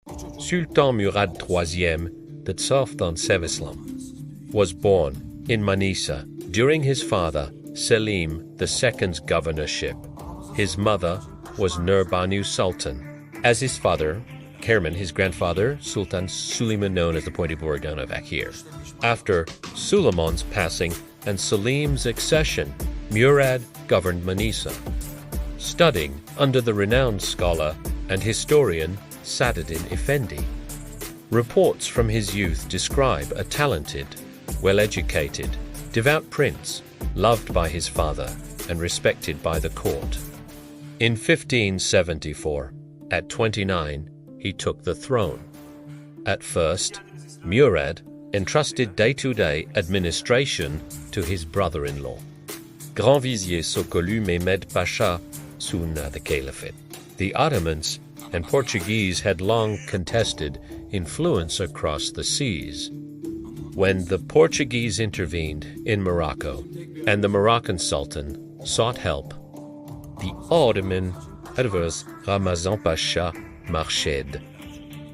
Sultan Murad III, the Sultan Sevislam, was born in Manisa during his father Selim II's governorship. His mother was Nurbanu Sultan. As his father, Kerman, his grandfather, Sultan Suleiman, known as the Pointy Bourgogne of Akir. After Suleiman's passing and Selim's accession, Murad governed Manisa, studying under the renowned scholar and historian Sadaddin Effendi. Reports from his youth describe a talented, well-educated, devout prince, loved by his father and respected by the court. In 1574, at 29, he took the throne. At first, Murad entrusted day-to-day administration to his brother-in-law, Grand Vizier Sokolu Mehmed Pasha, Sultan the Caliphate. The Ottomans and Portuguese had long contested influence across the seas. When the Portuguese intervened in Morocco and the Moroccan Sultan sought help, the Ottoman adverse Ramazan Pasha marched.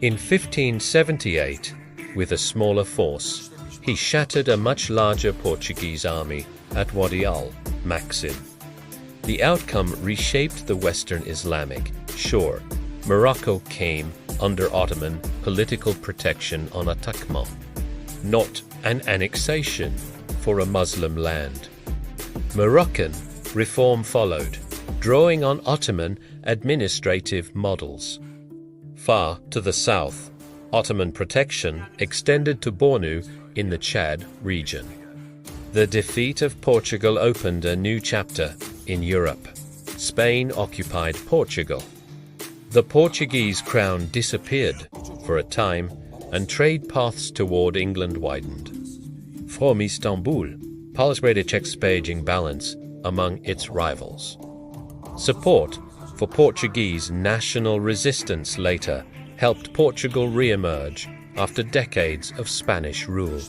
In 1578, with a smaller force, he shattered a much larger Portuguese army at Wadi al-Maxim. The outcome reshaped the Western Islamic shore. Morocco came under Ottoman political protection on a taqma, not an annexation for a Muslim land. Moroccan reform followed, drawing on Ottoman administrative models. Far to the south, Ottoman protection extended to Bornu in the Chad region. The defeat of Portugal opened a new chapter in Europe. Spain occupied Portugal. The Portuguese crown disappeared for a time, and trade paths toward England widened. From Istanbul, Polish made a check-spaging balance among its rivals. Support for Portuguese national resistance later helped Portugal re-emerge after decades of Spanish rule.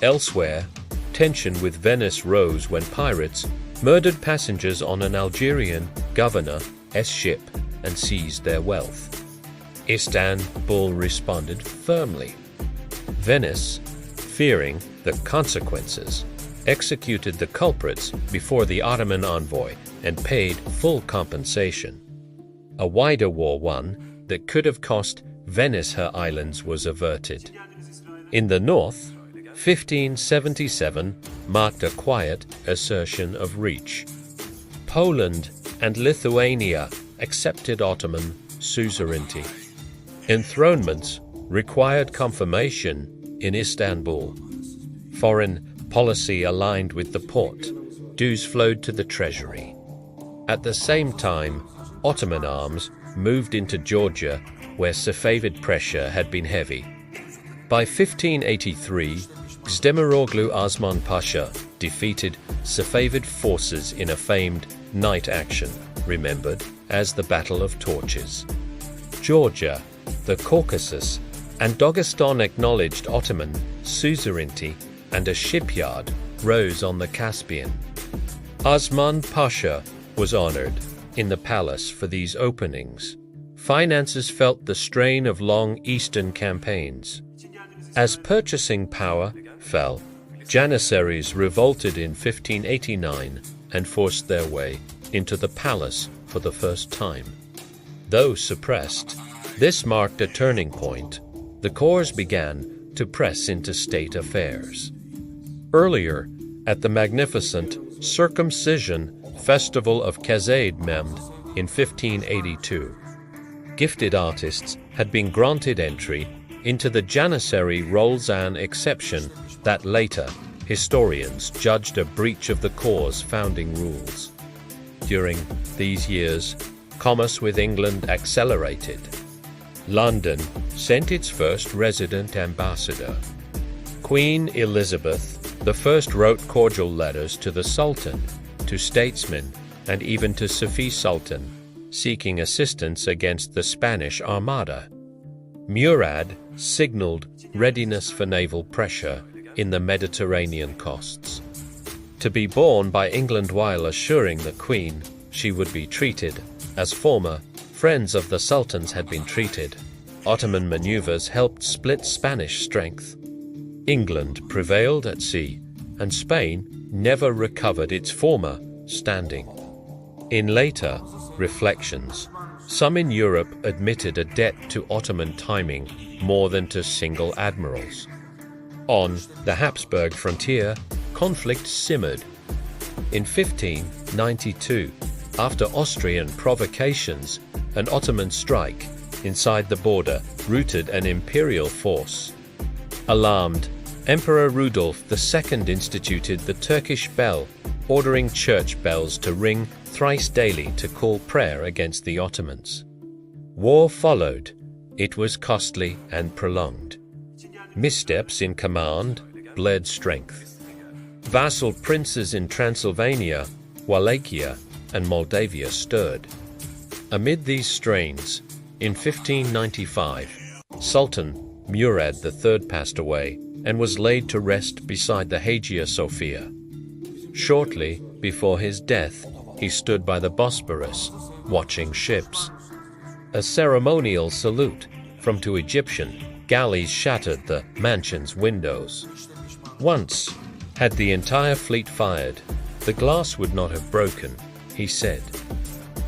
Elsewhere, tension with Venice rose when pirates murdered passengers on an Algerian governor's ship and seized their wealth. Istanbul responded firmly. Venice, fearing the consequences, executed the culprits before the Ottoman envoy and paid full compensation. A wider war won that could have cost Venice her islands was averted. In the north, 1577 marked a quiet assertion of reach. Poland and Lithuania accepted Ottoman suzerainty. Enthronements required confirmation in Istanbul. Foreign policy aligned with the Porte. Dues flowed to the treasury. At the same time, Ottoman arms moved into Georgia, where Safavid pressure had been heavy. By 1583, Zdemiroglu Osman Pasha defeated Safavid forces in a famed night action, remembered as the Battle of Torches. Georgia, the Caucasus, and Dagestan acknowledged Ottoman suzerainty, and a shipyard rose on the Caspian. Osman Pasha was honored in the palace for these openings. Finances felt the strain of long eastern campaigns. As purchasing power fell, Janissaries revolted in 1589 and forced their way into the palace for the first time. Though suppressed, this marked a turning point. The Cours began to press into state affairs. Earlier, at the magnificent Circumcision Festival of Kazaid Memd in 1582, gifted artists had been granted entry into the Janissary Rolzan exception that later historians judged a breach of the Cours' founding rules. During these years, commerce with England accelerated. London sent its first resident ambassador. Queen Elizabeth I wrote cordial letters to the Sultan, to statesmen, and even to Safi Sultan, seeking assistance against the Spanish Armada. Murad signaled readiness for naval pressure in the Mediterranean coasts. To be borne by England while assuring the Queen she would be treated as former friends of the Sultans had been treated. Ottoman maneuvers helped split Spanish strength. England prevailed at sea, and Spain never recovered its former standing. In later reflections, some in Europe admitted a debt to Ottoman timing more than to single admirals. On the Habsburg frontier, conflict simmered. In 1592, after Austrian provocations, an Ottoman strike inside the border routed an imperial force. Alarmed, Emperor Rudolf II instituted the Turkish bell, ordering church bells to ring thrice daily to call prayer against the Ottomans. War followed. It was costly and prolonged. Missteps in command bled strength. Vassal princes in Transylvania, Wallachia, and Moldavia stirred. Amid these strains, in 1595, Sultan Murad III passed away and was laid to rest beside the Hagia Sophia. Shortly before his death, he stood by the Bosporus, watching ships. A ceremonial salute from two Egyptian galleys shattered the mansion's windows. Once, had the entire fleet fired, the glass would not have broken, he said.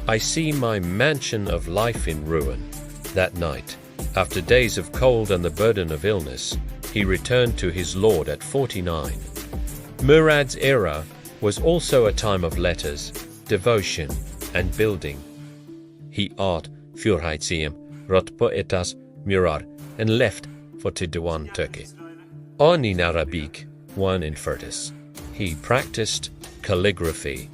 I see my mansion of life in ruin. That night, after days of cold and the burden of illness, he returned to his lord at 49. Murad's era was also a time of letters, devotion, and building. He art Fürheitsiem, rot poetas Murad, and left for Tidewan, Turkey. On in Arabic, one in Furtis. He practiced calligraphy.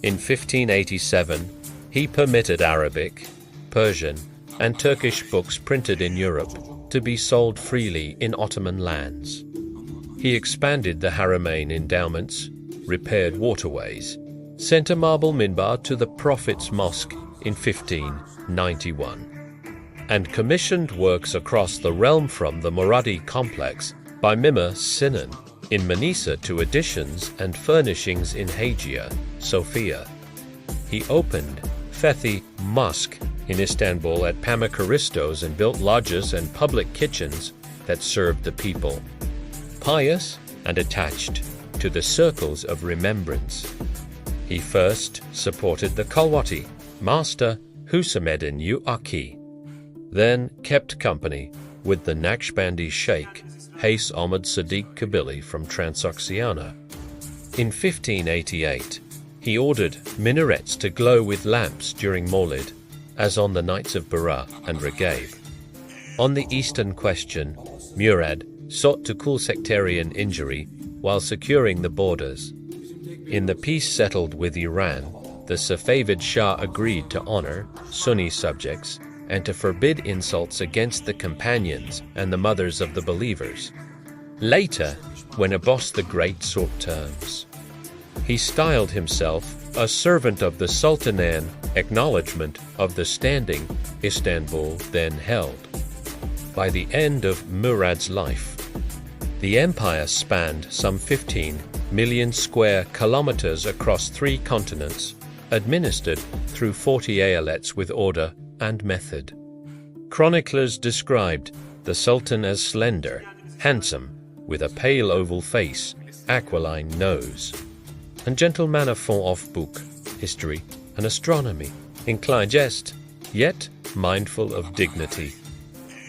In 1587, he permitted Arabic, Persian, and Turkish books printed in Europe to be sold freely in Ottoman lands. He expanded the Haramain endowments, repaired waterways, sent a marble minbar to the Prophet's Mosque in 1591, and commissioned works across the realm from the Muradi complex by Mimar Sinan in Manisa to additions and furnishings in Hagia Sophia. He opened Fethi Mosque in Istanbul at Pamukaristo's and built lodges and public kitchens that served the people, pious and attached to the circles of remembrance. He first supported the Kalwati, Master Hüsameddin Uaki, then kept company with the Naqshbandi Sheikh Hays Ahmad Sadiq Kabili from Transoxiana. In 1588, he ordered minarets to glow with lamps during Mawlid, as on the nights of Bara and Regaib. On the Eastern question, Murad sought to cool sectarian injury while securing the borders. In the peace settled with Iran, the Safavid Shah agreed to honor Sunni subjects and to forbid insults against the companions and the mothers of the believers. Later, when Abbas the Great sought terms, he styled himself a servant of the Sultanate, acknowledgement of the standing Istanbul then held. By the end of Murad's life, the empire spanned some 15 million square kilometers across 3 continents, administered through 40 ayalets with order and method. Chroniclers described the Sultan as slender, handsome, with a pale oval face, aquiline nose, and gentle manner fond of book, history, and astronomy, inclined jest, yet mindful of dignity.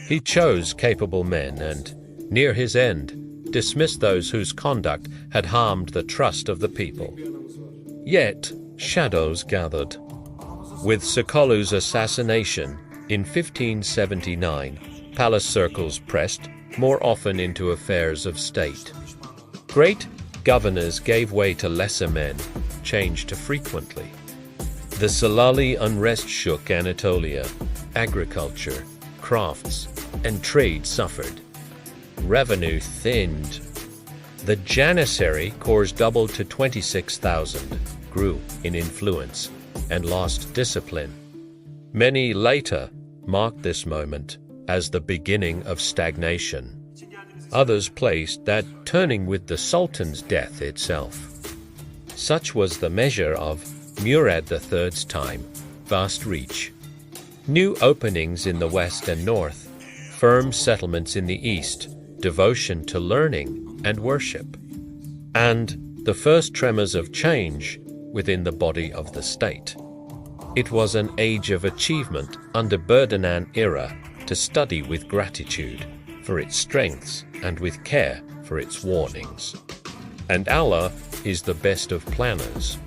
He chose capable men and, near his end, dismissed those whose conduct had harmed the trust of the people. Yet shadows gathered. With Sokollu's assassination in 1579, palace circles pressed more often into affairs of state. Great governors gave way to lesser men, changed frequently. The Salali unrest shook Anatolia. Agriculture, crafts, and trade suffered. Revenue thinned. The Janissary corps doubled to 26,000, grew in influence, and lost discipline. Many later marked this moment as the beginning of stagnation. Others placed that turning with the Sultan's death itself. Such was the measure of Murad III's time, vast reach. New openings in the west and north firm settlements in the east, devotion to learning and worship, and the first tremors of change within the body of the state. It was an age of achievement under Berdanan era to study with gratitude for its strengths and with care for its warnings. And Allah is the best of planners.